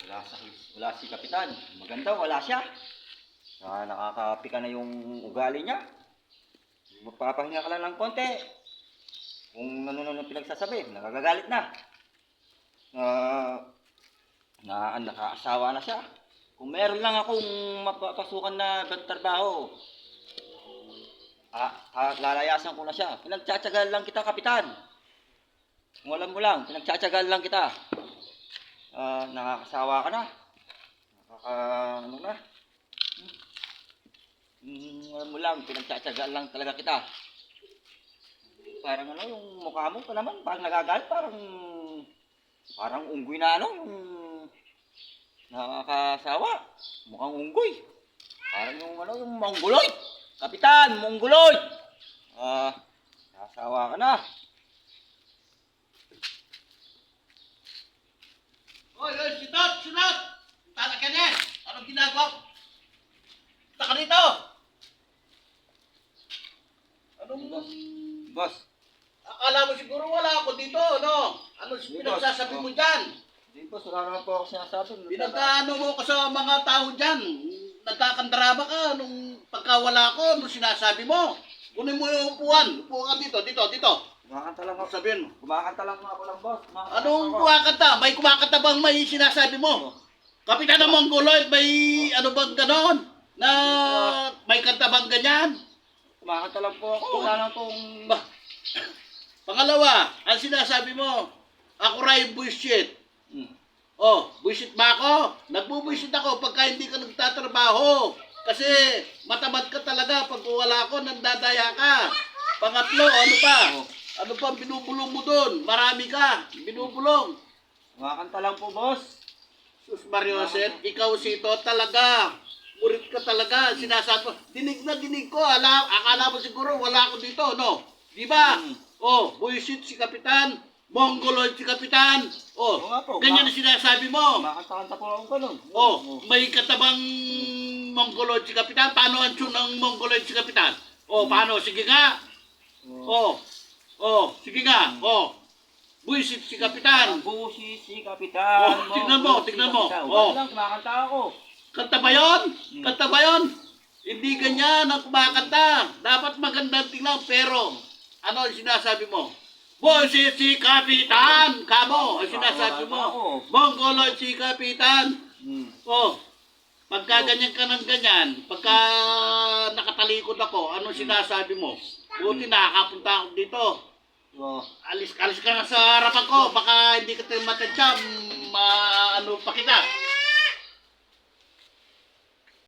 Wala, wala si Kapitan. Maganda, wala siya. Nakakapika na yung ugali niya. Magpapahinga ka lang ng konti. Kung ano pinagsasabi, nakagagalit na. Nakaasawa na siya. Kung meron lang akong mapapasukan na trabaho, lalayasan ko na siya. Pinagtsatsagaan lang kita, Kapitan. Kung alam mo lang, pinagtsatsagaan lang kita. Nakakasawa ka na. Ano na? Alam mo lang, pinagtsatsagaan lang talaga kita. Parang ano, yung mukha mo pa naman, parang nagagalit, parang unggoy na ano, yung nakakasawa. Mukhang unggoy. Parang yung ano, yung mongoloid. Kapitan, mongoloid! Nakasawa ka na. Hoy, sitot! Sitot! Tala ka na! Anong ginagawa? Taka dito! Anong... Boss. Akala mo siguro wala ako dito, no? Ano pinagsasabi mo dyan? Hindi boss, wala naman po ako sinasabi. Pinagkaano mo ko sa mga tao dyan? Nagkakandrama ka nung pagkawala ko, nung sinasabi mo. Kunin mo yung upuan. Upo ka dito. Kumakanta lang ako. Sabihin mo. Kumakanta lang ako lang, boss. Anong kumakanta? May kumakanta bang may sinasabi mo? Kapitan ng Mongoloid, may ano bang ganon? Na may kanta bang ganyan? Kumakanta lang po ako. Wala na pong... Pangalawa, ang sinasabi mo, ako rin bullshit. Oh, bullshit ba ako? Nagbubullshit ako pagka hindi ka nagtatrabaho. Kasi matamad ka talaga pag wala ako, nandadaya ka. Pangatlo, ano pa? Ano pa binubulong mo doon? Marami ka, binubulong. Kumakanta lang po, boss. Sus Marioset, ikaw sito talaga. Murit ka talaga. Sinasabi ko, dinig na dinig ko. Akala mo siguro wala ako dito, no? Di ba? Oh, bullshit si Kapitan. Mongoloid si Kapitan. Oh, ganyan na sinasabi mo. Kumakanta po ako ganun. Oh, may katabang Mongoloid si Kapitan. Paano ang tune ng Mongoloid si Kapitan? Oh, paano? Sige nga. Oh, sige nga. Oh, bullshit si Kapitan. Bullshit si Kapitan. Oh, tignan mo. Oh, lang, kumakanta ako. kanta ba yun? Kanta ba yun? Hindi ganyan ang kumakanta. Dapat magandang tingnan, pero ano ang sinasabi mo? Bullshit si Kapitan! Kamo, ang sinasabi mo. Mongoloid si Kapitan. Oh, pagka ganyan ka ng ganyan, pagka nakatalikod ako, anong sinasabi mo? Buti nakakapunta ako dito. Alis ka na sa harapan ko, baka hindi ka tayo matadya, ano pa kita.